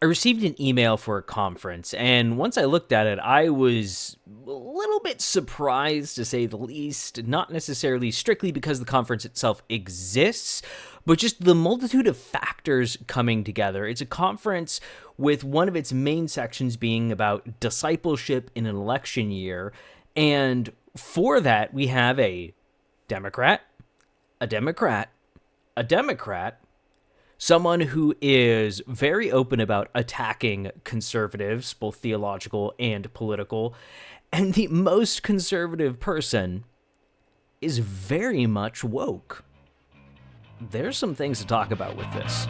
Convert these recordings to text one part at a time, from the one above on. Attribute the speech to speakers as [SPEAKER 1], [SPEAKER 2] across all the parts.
[SPEAKER 1] I received an email for a conference, and once I looked at it, I was a little bit surprised, to say the least, not necessarily strictly because the conference itself exists, but just the multitude of factors coming together. It's a conference with one of its main sections being about discipleship in an election year, and for that, we have a Democrat, a Democrat, a Democrat, someone who is very open about attacking conservatives, both theological and political, and the most conservative person is very much woke. There's some things to talk about with this.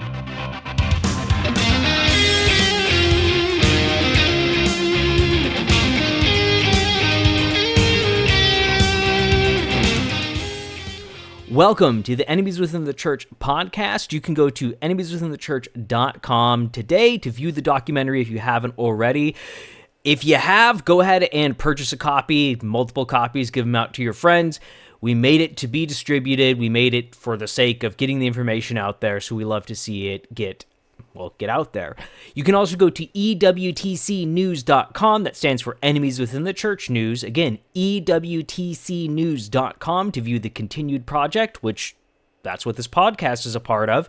[SPEAKER 1] Welcome to the Enemies Within the Church podcast. You can go to enemieswithinthechurch.com today to view the documentary if you haven't already. If you have, go ahead and purchase a copy, multiple copies, give them out to your friends. We made it to be distributed. We made it for the sake of getting the information out there, so we love to see it get out there. You can also go to EWTCnews.com. That stands for Enemies Within the Church News. Again, EWTCnews.com to view the continued project, which that's what this podcast is a part of.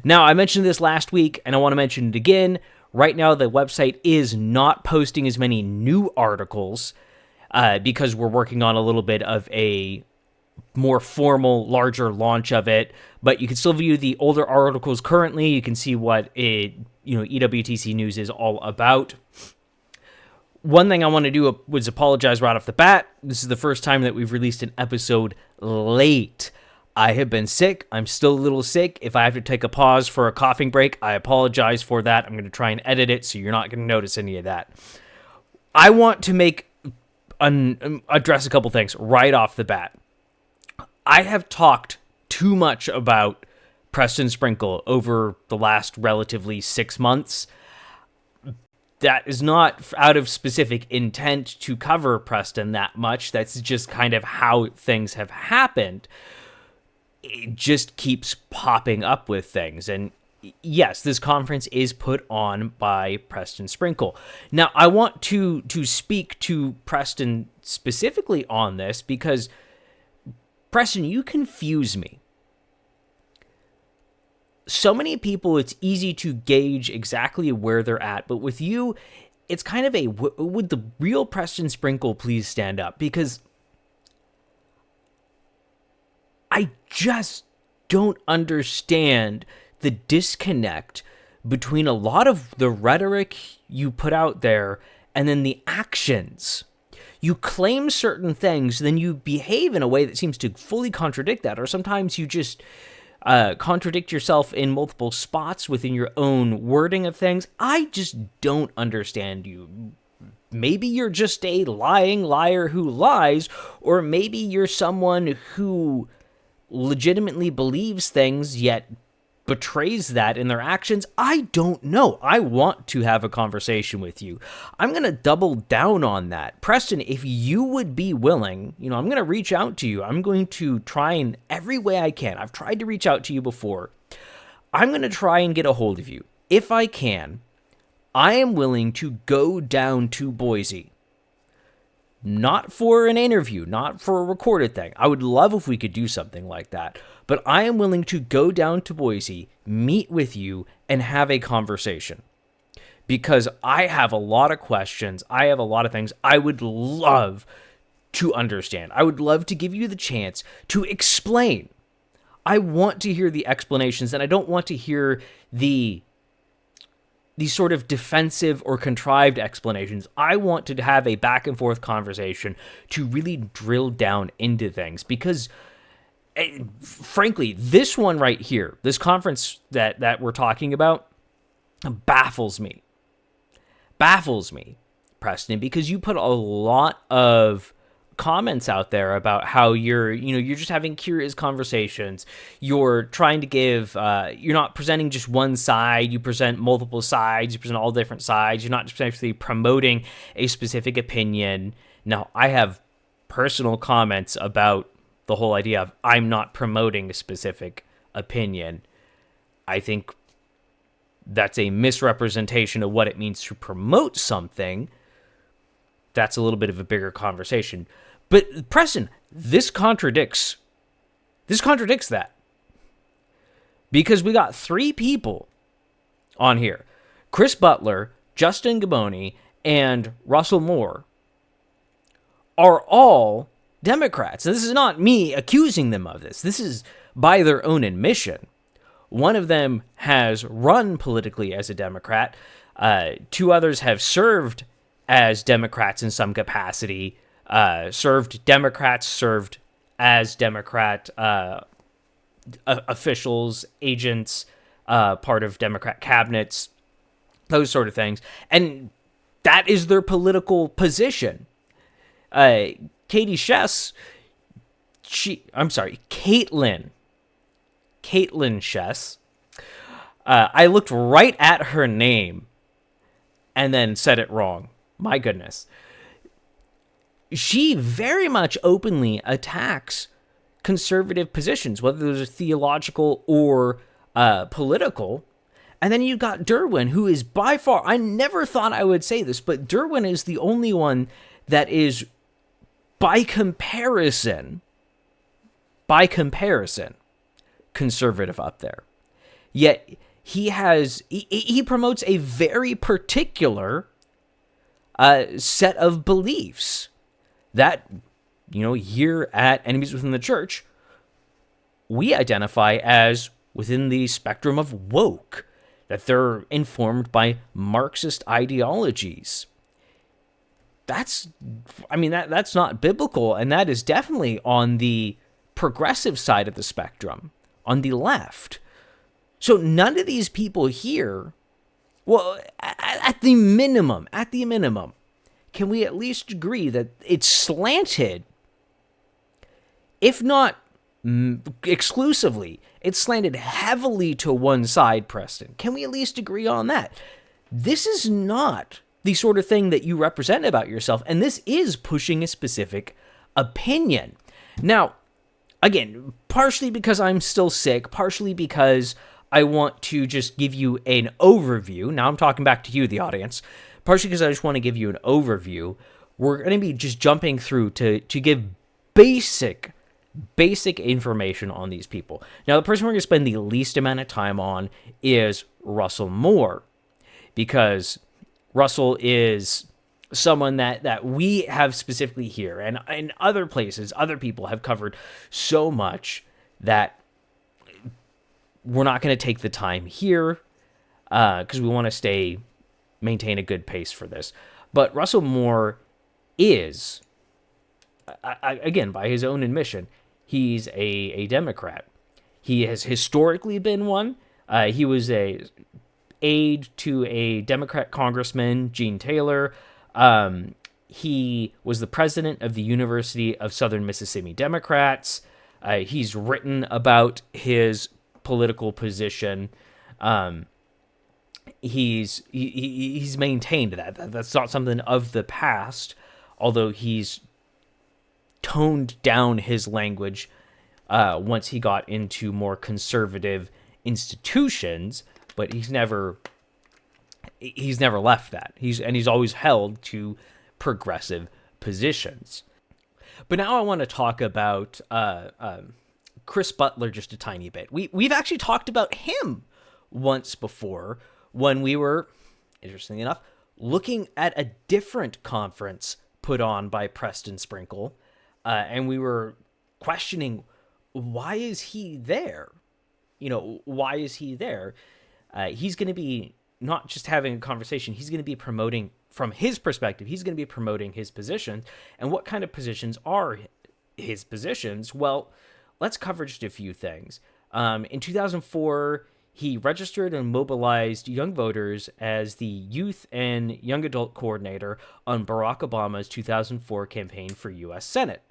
[SPEAKER 1] Now, I mentioned this last week, and I want to mention it again. Right now, the website is not posting as many new articles because we're working on a little bit of a more formal, larger launch of it, but you can still view the older articles currently. You can see what EWTC News is all about. One thing I want to do was apologize right off the bat. This is the first time that we've released an episode late. I have been sick. I'm still a little sick. If I have to take a pause for a coughing break, I apologize for that. I'm going to try and edit it so you're not going to notice any of that. I want to address a couple things right off the bat. I have talked too much about Preston Sprinkle over the last relatively 6 months. That is not out of specific intent to cover Preston that much. That's just kind of how things have happened. It just keeps popping up with things. And yes, this conference is put on by Preston Sprinkle. Now, I want to speak to Preston specifically on this because Preston, you confuse me. So many people, it's easy to gauge exactly where they're at, but with you, it's kind of would the real Preston Sprinkle please stand up? Because I just don't understand the disconnect between a lot of the rhetoric you put out there and then the actions. You claim certain things, then you behave in a way that seems to fully contradict that, or sometimes you just contradict yourself in multiple spots within your own wording of things. I just don't understand you. Maybe you're just a lying liar who lies, or maybe you're someone who legitimately believes things yet betrays that in their actions. I don't know. I want to have a conversation with you. I'm going to double down on that. Preston, if you would be willing, I'm going to reach out to you. I'm going to try in every way I can. I've tried to reach out to you before. I'm going to try and get a hold of you. If I can, I am willing to go down to Boise. Not for an interview, not for a recorded thing. I would love if we could do something like that. But I am willing to go down to Boise, meet with you, and have a conversation. Because I have a lot of questions. I have a lot of things I would love to understand. I would love to give you the chance to explain. I want to hear the explanations, and I don't want to hear the sort of defensive or contrived explanations. I want to have a back and forth conversation to really drill down into things because, frankly, this one right here, this conference that we're talking about, baffles me. Baffles me, Preston, because you put a lot of comments out there about how you're just having curious conversations. You're trying to give, you're not presenting just one side, you present multiple sides, you present all different sides. You're not just actually promoting a specific opinion. Now, I have personal comments about the whole idea of I'm not promoting a specific opinion. I think that's a misrepresentation of what it means to promote something, that's a little bit of a bigger conversation. But Preston, this contradicts that. Because we got 3 people on here. Chris Butler, Justin Gaboni, and Russell Moore are all Democrats. And this is not me accusing them of this. This is by their own admission. One of them has run politically as a Democrat. 2 others have served as Democrats in some capacity. Served as Democrat officials, agents, part of Democrat cabinets, those sort of things. And that is their political position. Caitlin Chess. I looked right at her name and then said it wrong. My goodness. She very much openly attacks conservative positions, whether those are theological or political. And then you got Derwin, who is by far, I never thought I would say this, but Derwin is the only one that is, by comparison, conservative up there. Yet he promotes a very particular set of beliefs that, here at Enemies Within the Church, we identify as within the spectrum of woke, that they're informed by Marxist ideologies. That's not biblical, and that is definitely on the progressive side of the spectrum, on the left. So none of these people here, well, at the minimum, can we at least agree that it's slanted, if not exclusively, it's slanted heavily to one side, Preston? Can we at least agree on that? This is not the sort of thing that you represent about yourself, and this is pushing a specific opinion. Now, again, partially because I'm still sick, partially because I want to just give you an overview. Now I'm talking back to you, the audience. Partially because I just want to give you an overview. We're going to be just jumping through to give basic information on these people. Now, the person we're going to spend the least amount of time on is Russell Moore, because Russell is someone that we have specifically here, and in other places, other people have covered so much that we're not going to take the time here because we want to maintain a good pace for this. But Russell Moore is, again, by his own admission, he's a Democrat. He has historically been one. He was a aide to a Democrat Congressman, Gene Taylor. He was the president of the University of Southern Mississippi Democrats. He's written about his political position. He's maintained that. That's not something of the past, although he's toned down his language once he got into more conservative institutions, but he's never left that. He's always held to progressive positions. But now I want to talk about Chris Butler just a tiny bit. We've actually talked about him once before when we were, interestingly enough, looking at a different conference put on by Preston Sprinkle, and we were questioning, why is he there? Why is he there? He's going to be not just having a conversation, he's going to be promoting, from his perspective, he's going to be promoting his position. And what kind of positions are his positions? Well, let's cover just a few things. In 2004, he registered and mobilized young voters as the youth and young adult coordinator on Barack Obama's 2004 campaign for U.S. Senate.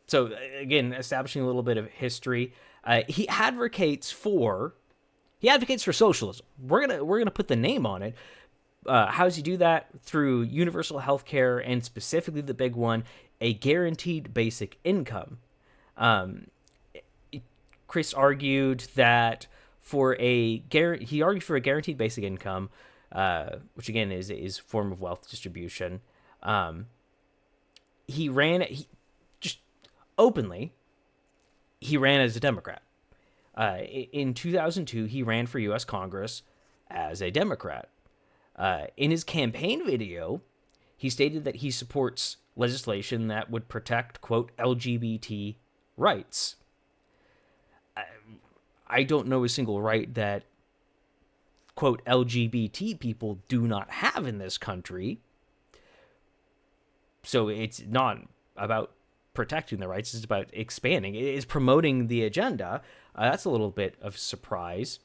[SPEAKER 1] So again, establishing a little bit of history, he advocates for socialism. We're gonna put the name on it. How does he do that? Through universal health care, and specifically the big one, a guaranteed basic income. Chris argued that he argued for a guaranteed basic income, which again is a form of wealth distribution. Just openly, he ran as a Democrat. In 2002, he ran for U.S. Congress as a Democrat. In his campaign video, he stated that he supports legislation that would protect, quote, LGBT rights. I don't know a single right that, quote, LGBT people do not have in this country. So it's not about protecting the rights, it's about expanding. It is promoting the agenda. That's a little bit of surprise.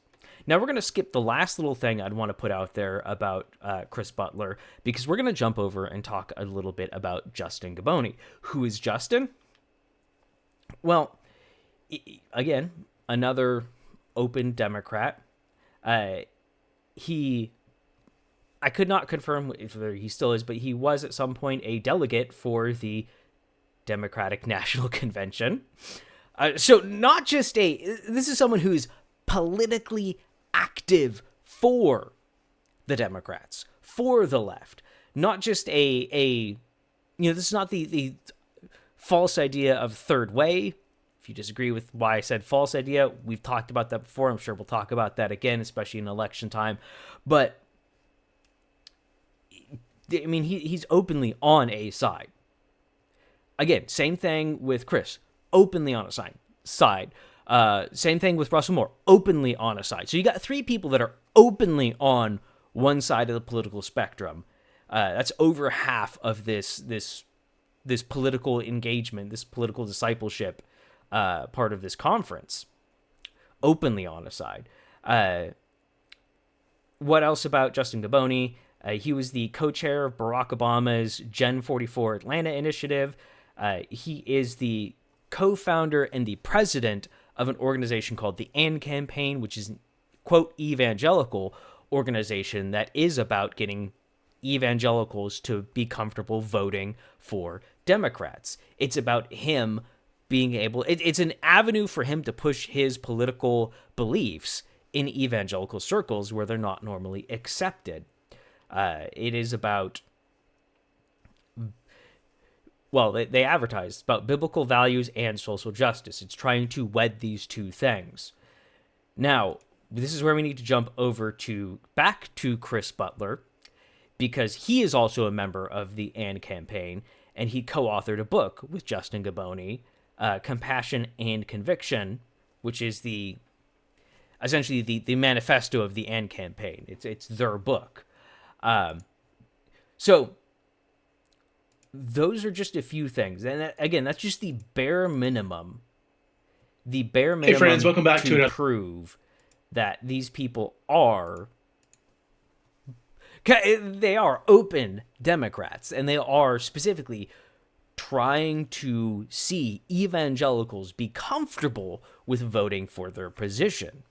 [SPEAKER 1] Now we're going to skip the last little thing I'd want to put out there about Chris Butler, because we're going to jump over and talk a little bit about Justin Gaboni. Who is Justin? Well, again, another open Democrat. I could not confirm if he still is, but he was at some point a delegate for the Democratic National Convention. So not just this is someone who's politically active for the Democrats, for the left, not just this is not the false idea of third way. If you disagree with why I said false idea, we've talked about that before. I'm sure we'll talk about that again, especially in election time. But I mean, he's openly on a side. Again, same thing with Chris, openly on a side. Same thing with Russell Moore, openly on a side. So you got three people that are openly on one side of the political spectrum. That's over half of this political engagement, this political discipleship part of this conference. Openly on a side. What else about Justin Gaboni? He was the co-chair of Barack Obama's Gen 44 Atlanta initiative. He is the co-founder and the president of an organization called the AND Campaign, which is, quote, evangelical organization that is about getting evangelicals to be comfortable voting for Democrats. It's about him being able, it's an avenue for him to push his political beliefs in evangelical circles where they're not normally accepted. It is about, well, they advertise about biblical values and social justice. It's trying to wed these two things. Now, this is where we need to jump over back to Chris Butler, because he is also a member of the AND Campaign, and he co-authored a book with Justin Gaboni, Compassion and Conviction, which is essentially the manifesto of the AND Campaign. It's their book. So those are just a few things. And again, that's just the bare minimum. The bare minimum,
[SPEAKER 2] hey friends, welcome back to
[SPEAKER 1] prove that these people they are open Democrats, and they are specifically trying to see evangelicals be comfortable with voting for their position,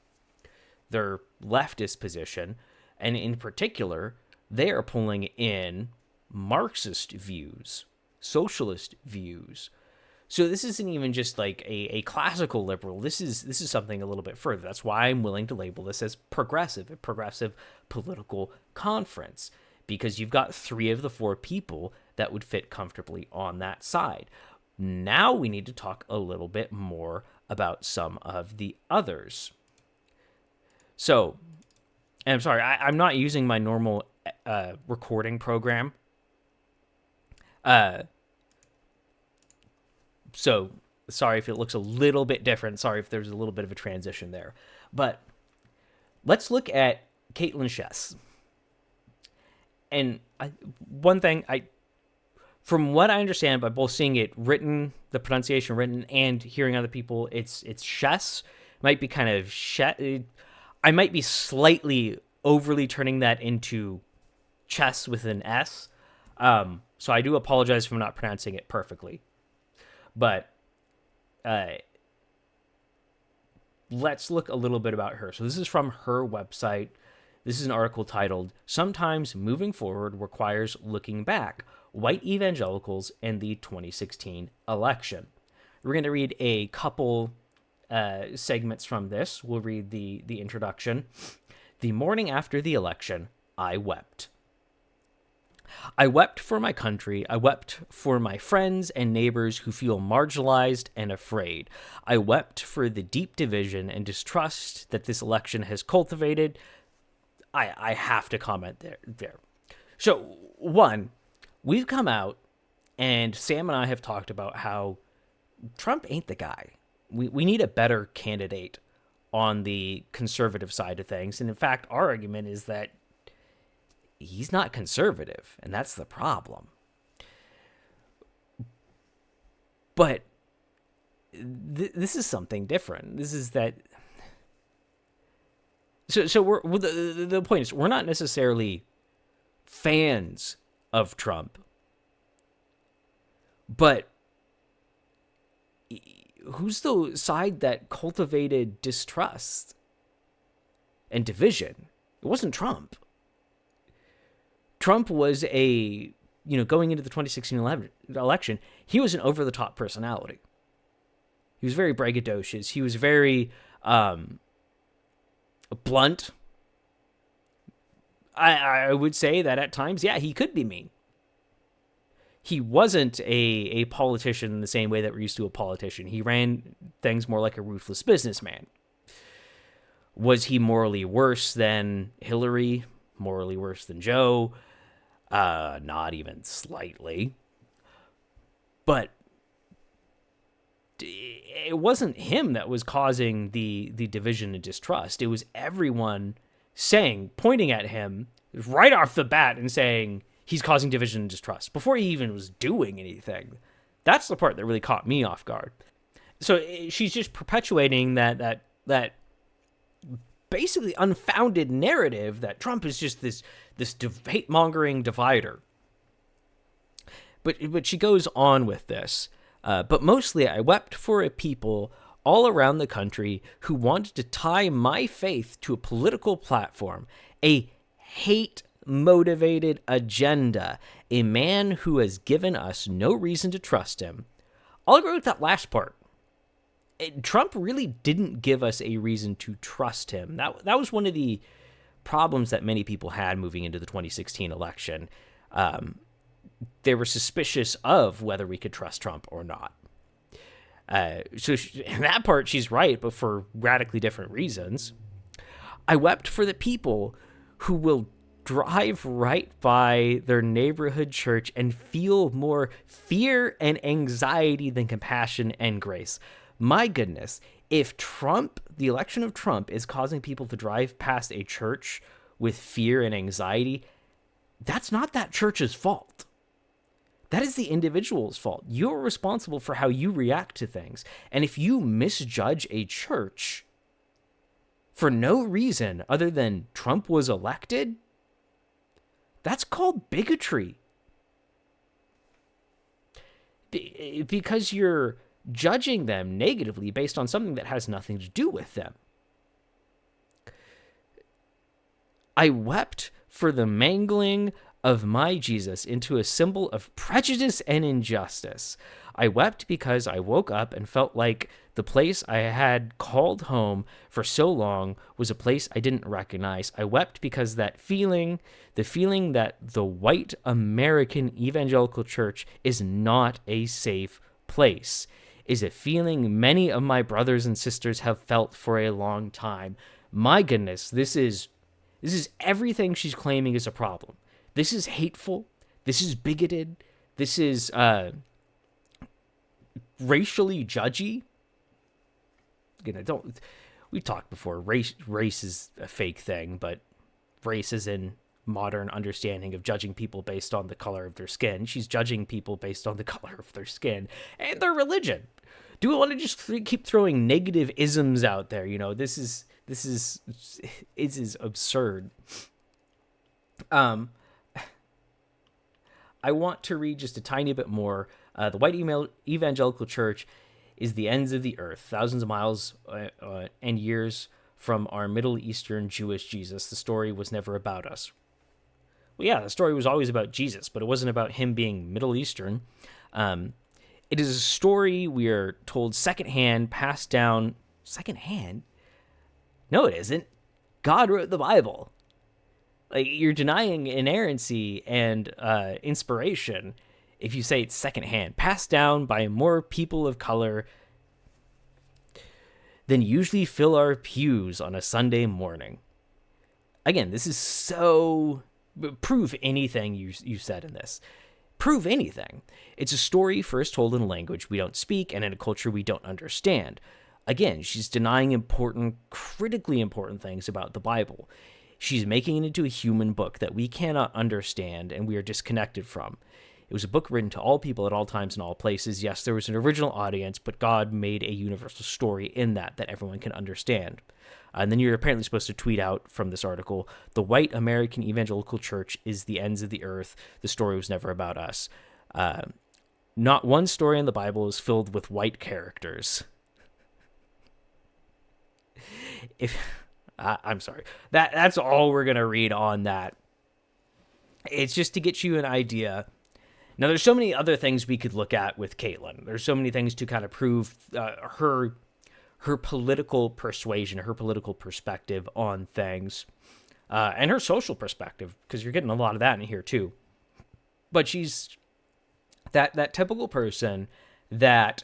[SPEAKER 1] their leftist position, and in particular, they are pulling in Marxist views, socialist views. So this isn't even just like a classical liberal. This is something a little bit further. That's why I'm willing to label this as progressive, a progressive political conference, because you've got 3 of the 4 people that would fit comfortably on that side. Now we need to talk a little bit more about some of the others. So, and I'm sorry, I'm not using my normal recording program. So sorry if it looks a little bit different. Sorry if there's a little bit of a transition there. But let's look at Caitlin Chess. And one thing, from what I understand by both seeing it written, the pronunciation written, and hearing other people, it's Chess. Might be kind of I might be slightly overly turning that into chess with an S. So I do apologize for not pronouncing it perfectly. But let's look a little bit about her. So this is from her website. This is an article titled, "Sometimes Moving Forward Requires Looking Back, White Evangelicals and the 2016 Election." We're going to read a couple segments from this. We'll read the introduction. The morning after the election, I wept. I wept for my country. I wept for my friends and neighbors who feel marginalized and afraid. I wept for the deep division and distrust that this election has cultivated. I have to comment there. So, one, we've come out, and Sam and I have talked about how Trump ain't the guy. We need a better candidate on the conservative side of things. And in fact, our argument is that he's not conservative, and that's the problem. But this is something different. This is that. So the point is, we're not necessarily fans of Trump, but who's the side that cultivated distrust and division? It wasn't Trump. Trump was going into the 2016 election, he was an over-the-top personality. He was very braggadocious. He was very blunt. I would say that at times, yeah, he could be mean. He wasn't a politician in the same way that we're used to a politician. He ran things more like a ruthless businessman. Was he morally worse than Hillary? Morally worse than Joe? Not even slightly. But it wasn't him that was causing the division and distrust. It was everyone pointing at him right off the bat and saying he's causing division and distrust before he even was doing anything. That's the part that really caught me off guard. So she's just perpetuating that basically unfounded narrative that Trump is just this hate-mongering divider. But she goes on with this. But mostly I wept for a people all around the country who wanted to tie my faith to a political platform, a hate-motivated agenda, a man who has given us no reason to trust him. I'll agree with that last part. Trump really didn't give us a reason to trust him. That was one of the problems that many people had moving into the 2016 election. They were suspicious of whether we could trust Trump or not. So in that part, she's right, but for radically different reasons. I wept for the people who will drive right by their neighborhood church and feel more fear and anxiety than compassion and grace. My goodness, if the election of Trump is causing people to drive past a church with fear and anxiety, that's not that church's fault. That is the individual's fault. You're responsible for how you react to things. And if you misjudge a church for no reason other than Trump was elected, that's called bigotry. Because you're judging them negatively based on something that has nothing to do with them. I wept for the mangling of my Jesus into a symbol of prejudice and injustice. I wept because I woke up and felt like the place I had called home for so long was a place I didn't recognize. I wept because the feeling that the white American evangelical church is not a safe place is a feeling many of my brothers and sisters have felt for a long time. My goodness, this is everything she's claiming is a problem. This is hateful. This is bigoted. This is racially judgy. We talked before. Race is a fake thing, but race is in modern understanding of judging people based on the color of their skin. She's judging people based on the color of their skin and their religion. Do we want to just keep throwing negative isms out there? This is absurd. I want to read just a tiny bit more. The white evangelical church is the ends of the earth, thousands of miles and years from our Middle Eastern Jewish Jesus. The story was never about us. Well, yeah, the story was always about Jesus, but it wasn't about him being Middle Eastern. It is a story we are told secondhand, passed down Secondhand? No, it isn't. God wrote the Bible. Like, you're denying inerrancy and inspiration if you say it's secondhand, passed down by more people of color than usually fill our pews on a Sunday morning. Again, this is so... Prove anything you said in this. Prove anything. It's a story first told in a language we don't speak and in a culture we don't understand. Again, she's denying important, critically important things about the Bible. She's making it into a human book that we cannot understand and we are disconnected from. It was a book written to all people at all times and all places. Yes, there was an original audience, but God made a universal story in that everyone can understand. And then you're apparently supposed to tweet out from this article, "The white American evangelical church is the ends of the earth. The story was never about us." Not one story in the Bible is filled with white characters. I'm sorry. That's all we're going to read on that. It's just to get you an idea. Now, there's so many other things we could look at with Caitlyn. There's so many things to kind of prove her political persuasion, her political perspective on things, and her social perspective, because you're getting a lot of that in here too. But she's that typical person that,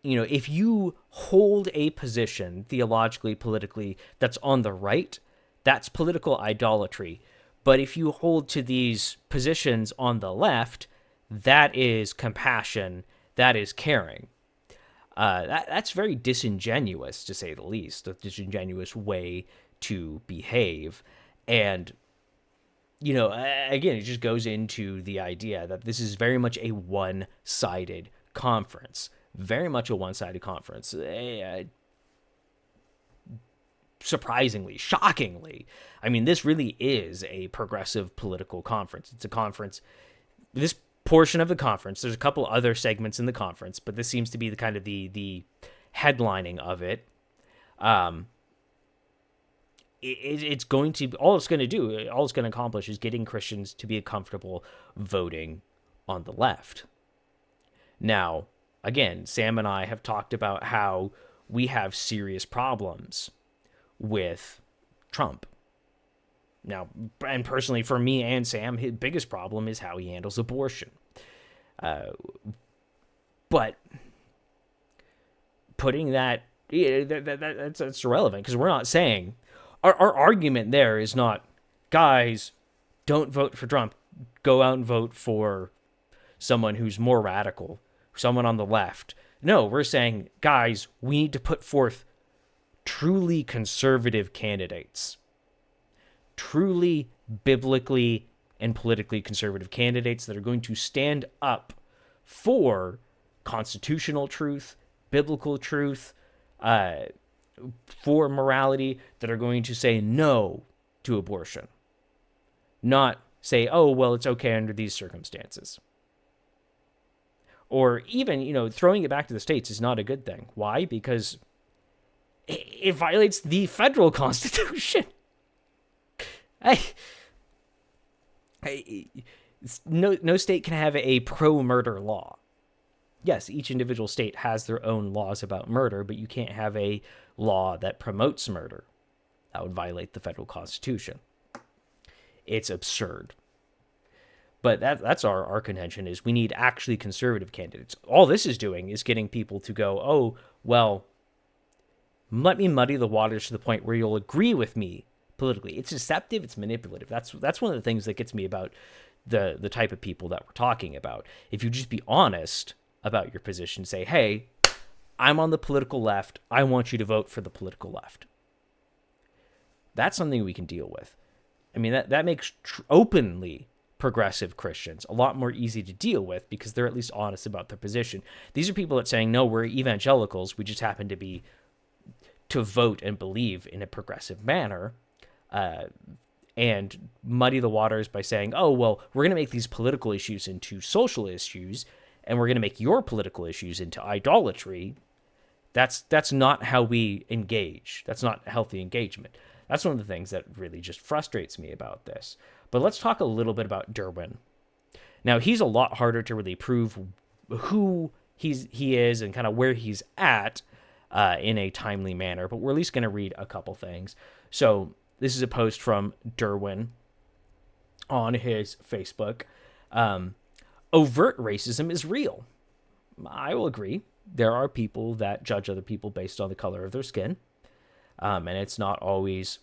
[SPEAKER 1] you know, if you hold a position theologically, politically, that's on the right, that's political idolatry. But if you hold to these positions on the left, that is compassion, that is caring. That's very disingenuous, to say the least, a disingenuous way to behave. And, you know, again, it just goes into the idea that this is very much a one-sided conference. Very much a one-sided conference. Surprisingly, shockingly. I mean, this really is a progressive political conference. It's a conference. This portion of the conference, there's a couple other segments in the conference, but this seems to be the kind of the headlining of it. It's going to, all it's going to accomplish is getting Christians to be comfortable voting on the left. Now, again, Sam and I have talked about how we have serious problems with Trump. Now, and personally, for me and Sam, his biggest problem is how he handles abortion. But putting that's irrelevant, because we're not saying, our argument there is not, guys, don't vote for Trump. Go out and vote for someone who's more radical, someone on the left. No, we're saying, guys, we need to put forth truly conservative candidates. Truly biblically and politically conservative candidates that are going to stand up for constitutional truth, biblical truth, for morality, that are going to say no to abortion. Not say, oh, well, it's okay under these circumstances. Or even, you know, throwing it back to the states is not a good thing. Why? Because it violates the federal constitution. No state can have a pro-murder law. Yes, each individual state has their own laws about murder, but you can't have a law that promotes murder. That would violate the federal constitution. It's absurd. But that's our contention, is we need actually conservative candidates. All this is doing is getting people to go, oh, well, let me muddy the waters to the point where you'll agree with me politically. It's deceptive, it's manipulative. That's one of the things that gets me about the type of people that we're talking about. If you just be honest about your position, say, hey, I'm on the political left, I want you to vote for the political left. That's something we can deal with. I mean, that makes openly progressive Christians a lot more easy to deal with, because they're at least honest about their position. These are people that saying, no, we're evangelicals, we just happen to vote and believe in a progressive manner, and muddy the waters by saying, oh, well, we're going to make these political issues into social issues, and we're going to make your political issues into idolatry. That's not how we engage. That's not healthy engagement. That's one of the things that really just frustrates me about this. But let's talk a little bit about Derwin. Now, he's a lot harder to really prove who he is and kind of where he's at, in a timely manner, but we're at least going to read a couple things. So this is a post from Derwin on his Facebook. Overt racism is real. I will agree. There are people that judge other people based on the color of their skin, and it's not always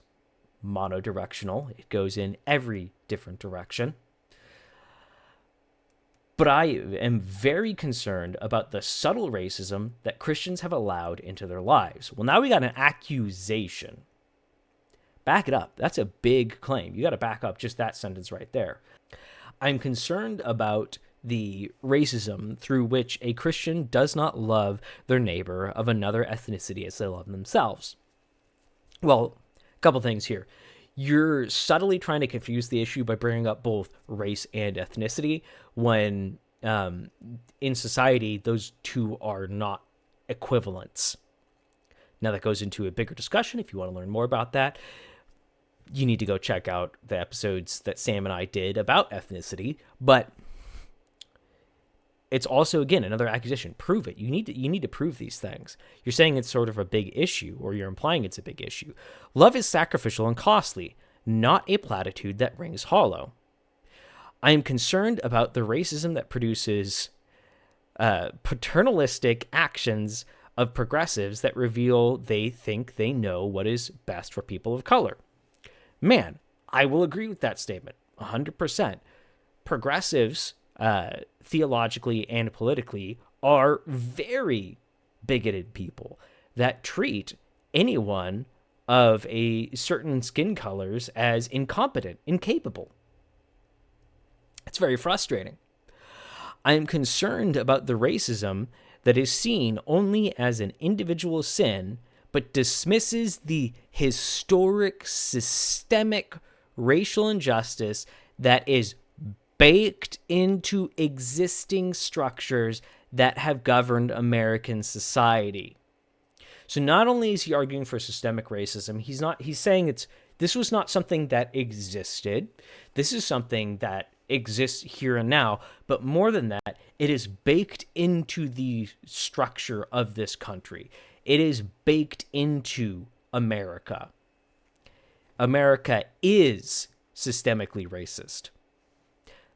[SPEAKER 1] monodirectional. It goes in every different direction. But I am very concerned about the subtle racism that Christians have allowed into their lives. Well, now we got an accusation. Back it up. That's a big claim. You got to back up just that sentence right there. I'm concerned about the racism through which a Christian does not love their neighbor of another ethnicity as they love themselves. Well, a couple things here. You're subtly trying to confuse the issue by bringing up both race and ethnicity when in society those two are not equivalents. Now that goes into a bigger discussion. If you want to learn more about that, you need to go check out the episodes that Sam and I did about ethnicity. But it's also, again, another accusation. Prove it. You need to prove these things. You're saying it's sort of a big issue, or you're implying it's a big issue. Love is sacrificial and costly, not a platitude that rings hollow. I am concerned about the racism that produces paternalistic actions of progressives that reveal they think they know what is best for people of color. Man, I will agree with that statement 100%. Progressives, theologically and politically, are very bigoted people that treat anyone of a certain skin colors as incompetent, incapable. It's very frustrating. I am concerned about the racism that is seen only as an individual sin, but dismisses the historic, systemic racial injustice that is baked into existing structures that have governed American society. So not only is he arguing for systemic racism, he's saying this was not something that existed. This is something that exists here and now, but more than that, it is baked into the structure of this country. It is baked into America. America is systemically racist.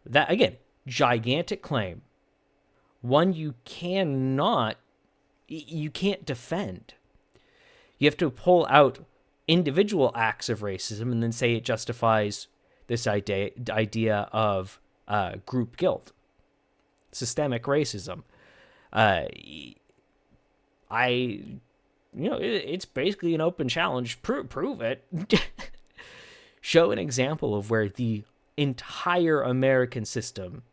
[SPEAKER 1] That, again, gigantic claim. One you can't defend. You have to pull out individual acts of racism and then say it justifies this idea of group guilt, systemic racism. It's basically an open challenge. Prove it. Show an example of where the entire American system,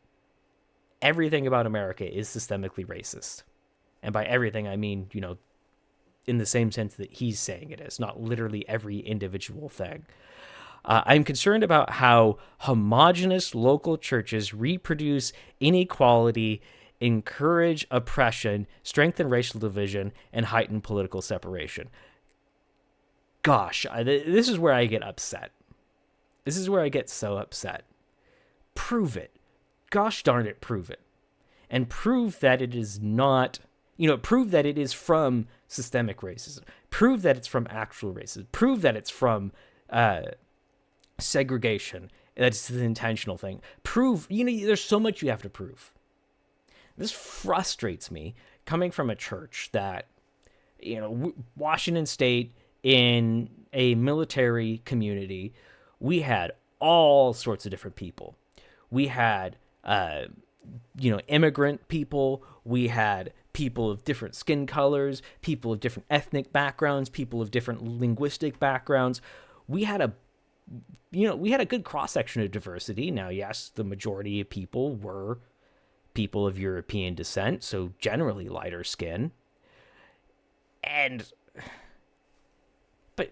[SPEAKER 1] everything about America is systemically racist. And by everything, I mean, in the same sense that he's saying it is, not literally every individual thing. I'm concerned about how homogenous local churches reproduce inequality, encourage oppression, strengthen racial division, and heighten political separation. Gosh, this is where I get upset. This is where I get so upset. Prove it. Gosh darn it, prove it. And prove that it is not, prove that it is from systemic racism. Prove that it's from actual racism. Prove that it's from segregation. That's the intentional thing. Prove, there's so much you have to prove. This frustrates me coming from a church that, Washington State, in a military community, we had all sorts of different people. We had, immigrant people. We had people of different skin colors, people of different ethnic backgrounds, people of different linguistic backgrounds. We had a good cross-section of diversity. Now, yes, the majority of people were people of European descent, so generally lighter skin. But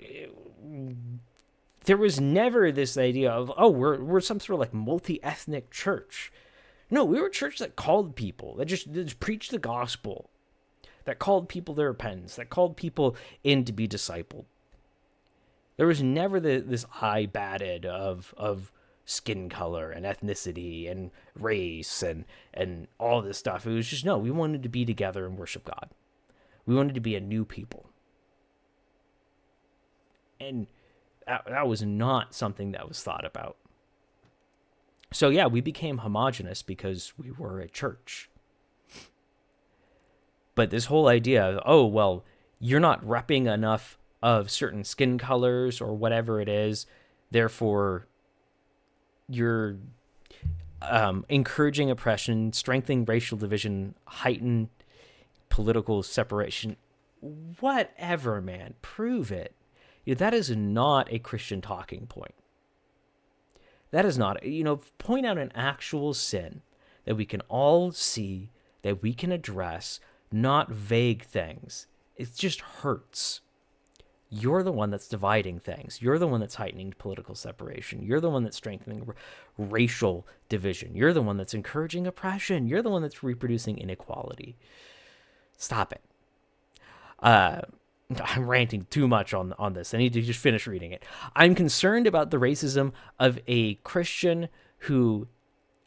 [SPEAKER 1] there was never this idea of, we're some sort of like multi-ethnic church. No, we were a church that called people, that just preached the gospel, that called people to repentance, that called people in to be discipled. There was never this high batted of skin color and ethnicity and race and all this stuff. It was just, no, we wanted to be together and worship God. We wanted to be a new people. And that was not something that was thought about. So yeah, we became homogenous because we were a church. But this whole idea of, oh, well, you're not repping enough of certain skin colors or whatever it is, therefore you're encouraging oppression, strengthening racial division, heighten political separation. Whatever, man. Prove it. That is not a Christian talking point. That is not, point out an actual sin that we can all see, that we can address, not vague things. It just hurts. You're the one that's dividing things. You're the one that's heightening political separation. You're the one that's strengthening racial division. You're the one that's encouraging oppression. You're the one that's reproducing inequality. Stop it. I'm ranting too much on this. I need to just finish reading it. I'm concerned about the racism of a Christian who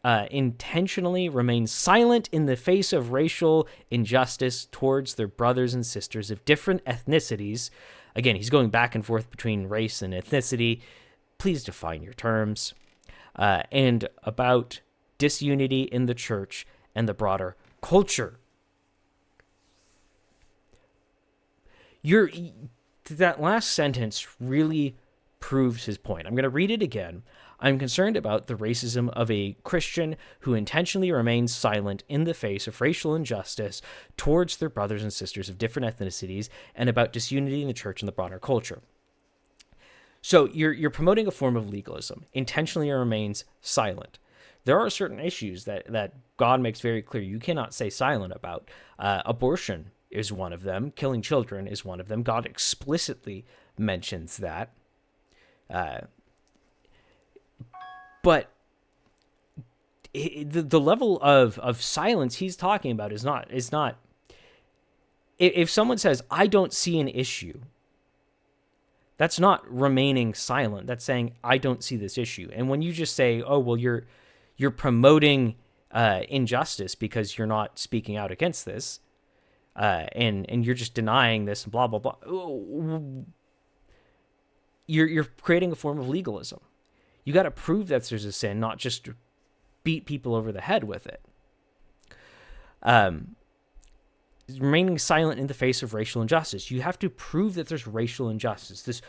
[SPEAKER 1] intentionally remains silent in the face of racial injustice towards their brothers and sisters of different ethnicities. Again, he's going back and forth between race and ethnicity. Please define your terms. And about disunity in the church and the broader culture. That last sentence really proves his point. I'm going to read it again. I'm concerned about the racism of a Christian who intentionally remains silent in the face of racial injustice towards their brothers and sisters of different ethnicities, and about disunity in the church and the broader culture. So you're promoting a form of legalism. Intentionally remains silent. There are certain issues that God makes very clear you cannot stay silent about. Abortion is one of them. Killing children is one of them. God explicitly mentions that. But the level of silence he's talking about is not. If someone says, I don't see an issue, that's not remaining silent. That's saying, I don't see this issue. And when you just say, oh, well, you're promoting injustice because you're not speaking out against this, and you're just denying this and blah, blah, blah, you're creating a form of legalism. You got to prove that there's a sin, not just beat people over the head with it. Remaining silent in the face of racial injustice. You have to prove that there's racial injustice, this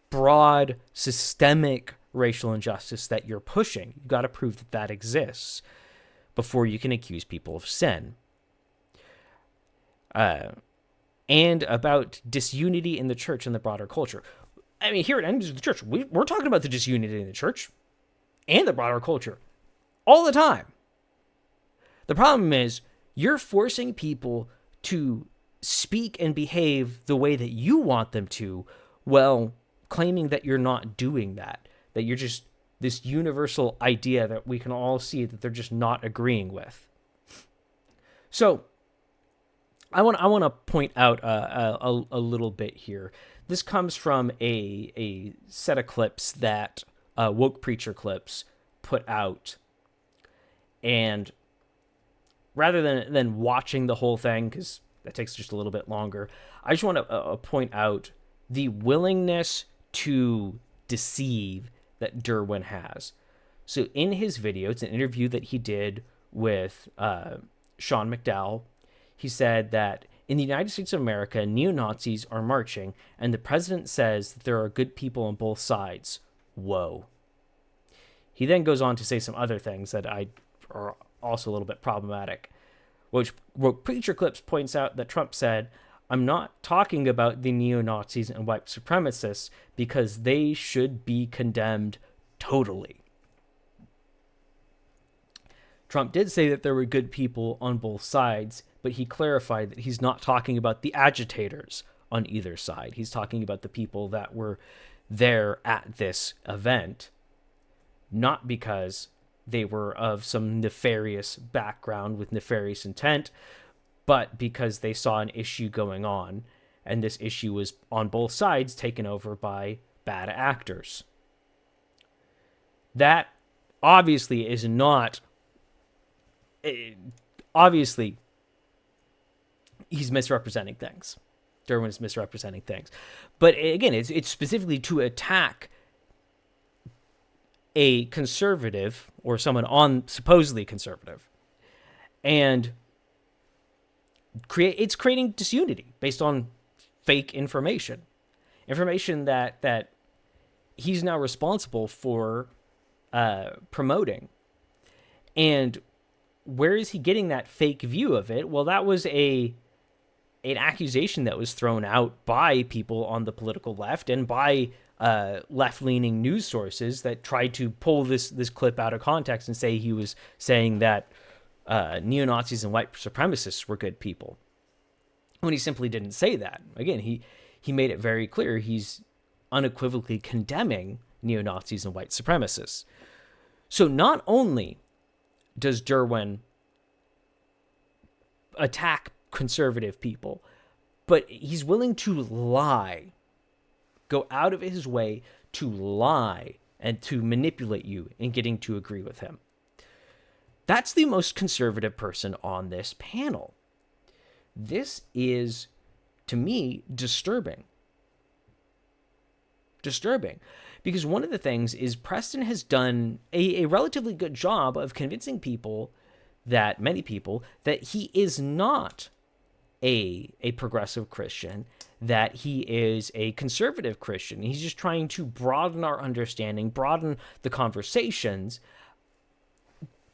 [SPEAKER 1] broad, systemic racial injustice that you're pushing. You got to prove that that exists before you can accuse people of sin. And about disunity in the church and the broader culture. I mean, here at Enemies of the Church, we're talking about the disunity in the church and the broader culture all the time. The problem is you're forcing people to speak and behave the way that you want them to, while claiming that you're not doing that, that you're just this universal idea that we can all see that they're just not agreeing with. So I want to point out a little bit here. This comes from a set of clips that Woke Preacher Clips put out. And rather than watching the whole thing, because that takes just a little bit longer, I just want to point out the willingness to deceive that Derwin has. So in his video, it's an interview that he did with Sean McDowell. He said that in the United States of America, neo-Nazis are marching, and the president says that there are good people on both sides. Whoa. He then goes on to say some other things that are also a little bit problematic. Which Preacher Clips points out that Trump said, I'm not talking about the neo-Nazis and white supremacists because they should be condemned totally. Trump did say that there were good people on both sides, but he clarified that he's not talking about the agitators on either side. He's talking about the people that were there at this event, not because they were of some nefarious background with nefarious intent, but because they saw an issue going on, and this issue was on both sides taken over by bad actors. That obviously is not... Obviously, he's misrepresenting things. Derwin is misrepresenting things. But again, it's specifically to attack a conservative or someone on supposedly conservative, and it's creating disunity based on fake information that he's now responsible for promoting. And where is he getting that fake view of it? Well, that was an accusation that was thrown out by people on the political left and by left-leaning news sources that tried to pull this clip out of context and say he was saying that neo-Nazis and white supremacists were good people, when he simply didn't say that. Again, he made it very clear he's unequivocally condemning neo-Nazis and white supremacists. So not only does Derwin attack conservative people, but he's willing to lie, go out of his way to lie and to manipulate you in getting to agree with him. That's the most conservative person on this panel. This is, to me, disturbing. Because one of the things is Preston has done a relatively good job of convincing many people, that he is not a progressive Christian, that he is a conservative Christian. He's just trying to broaden our understanding, broaden the conversations.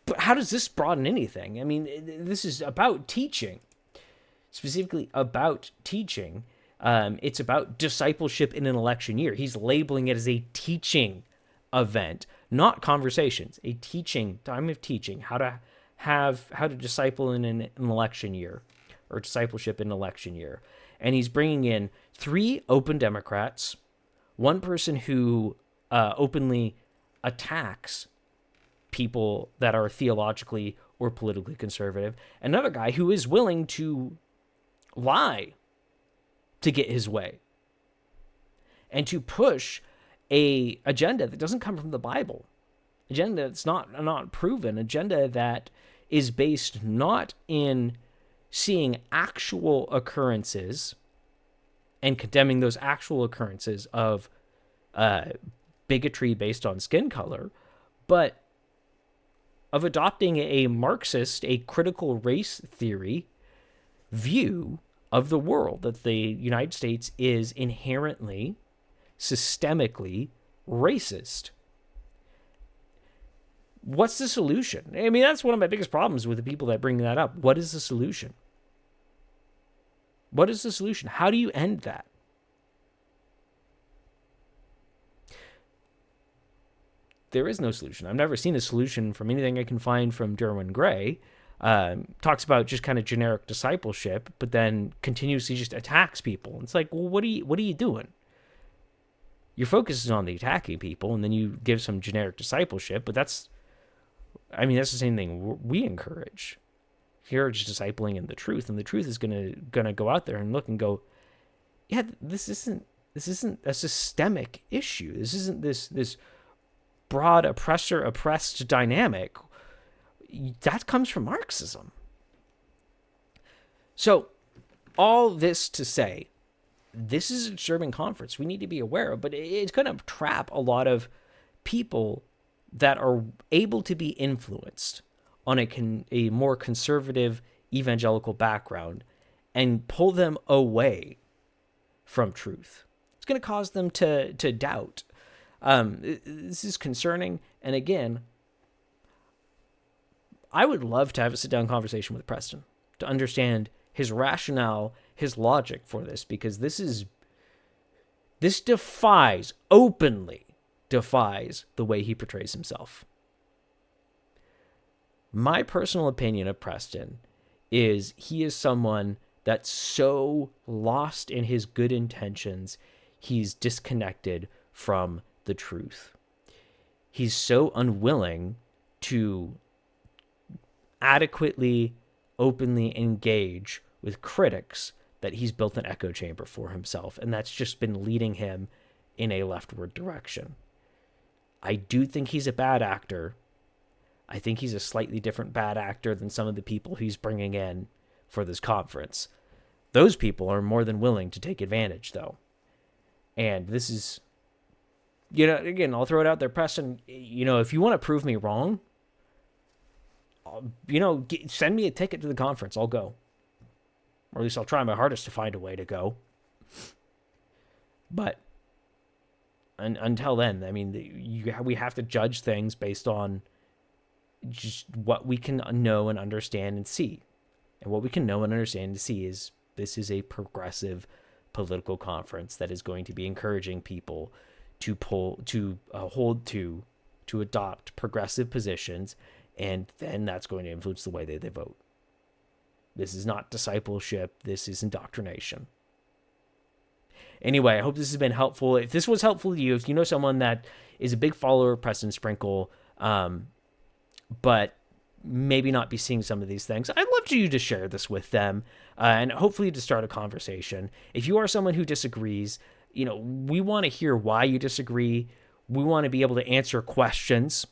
[SPEAKER 1] But how does this broaden anything? I mean, this is about teaching, specifically about teaching. It's about discipleship in an election year. He's labeling it as a teaching event, not conversations, a teaching, time of teaching, how to disciple in an election year, or discipleship in an election year. And he's bringing in 3 open Democrats, one person who openly attacks people that are theologically or politically conservative, another guy who is willing to lie to get his way and to push a agenda that doesn't come from the Bible, agenda that's not proven, agenda that is based not in seeing actual occurrences and condemning those actual occurrences of bigotry based on skin color, but of adopting a Marxist, a critical race theory view of the world, that the United States is inherently, systemically racist. What's the solution? I mean, that's one of my biggest problems with the people that bring that up. What is the solution? What is the solution? How do you end that? There is no solution. I've never seen a solution from anything I can find from Derwin Gray. Talks about just kind of generic discipleship, but then continuously just attacks people. It's like, well, what are you doing? Your focus is on the attacking people, and then you give some generic discipleship, but that's the same thing we encourage. Here, just discipling in the truth, and the truth is gonna go out there and look and go, yeah, this isn't a systemic issue. This isn't this broad oppressed dynamic. That comes from Marxism. So, all this to say, this is a disturbing conference we need to be aware of, but it's going to trap a lot of people that are able to be influenced on a more conservative evangelical background and pull them away from truth. It's going to cause them to doubt. This is concerning, and again, I would love to have a sit-down conversation with Preston to understand his rationale, his logic for this, because this openly defies the way he portrays himself. My personal opinion of Preston is he is someone that's so lost in his good intentions, he's disconnected from the truth. He's so unwilling to adequately, openly engage with critics that he's built an echo chamber for himself, and that's just been leading him in a leftward direction. I do think he's a bad actor. I think he's a slightly different bad actor than some of the people he's bringing in for this conference. Those people are more than willing to take advantage, though. And this is, again, I'll throw it out there, Preston. If you want to prove me wrong, send me a ticket to the conference. I'll go. Or at least I'll try my hardest to find a way to go. But until then, I mean, we have to judge things based on just what we can know and understand and see. And what we can know and understand and see is this is a progressive political conference that is going to be encouraging people to adopt progressive positions, and then that's going to influence the way they vote. This is not discipleship. This is indoctrination. Anyway, I hope this has been helpful. If this was helpful to you, if you know someone that is a big follower of Preston Sprinkle, but maybe not be seeing some of these things, I'd love you to share this with them, and hopefully to start a conversation. If you are someone who disagrees, we want to hear why you disagree. We want to be able to answer questions.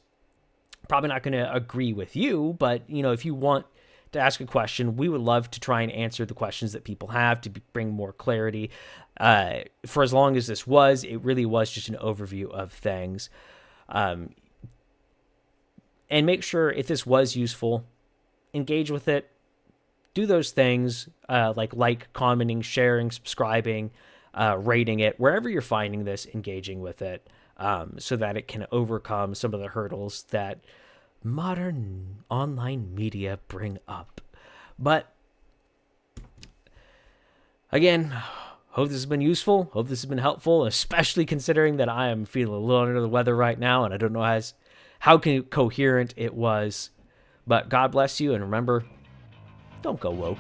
[SPEAKER 1] Probably not going to agree with you, but if you want to ask a question, we would love to try and answer the questions that people have to bring more clarity. For as long as it really was just an overview of things. And make sure, if this was useful, engage with it. Do those things like commenting, sharing, subscribing, rating it, wherever you're finding this, engaging with it, so that it can overcome some of the hurdles that modern online media bring up. But again, hope this has been useful. Hope this has been helpful, especially considering that I am feeling a little under the weather right now, and I don't know how coherent it was. But God bless you, and remember, don't go woke.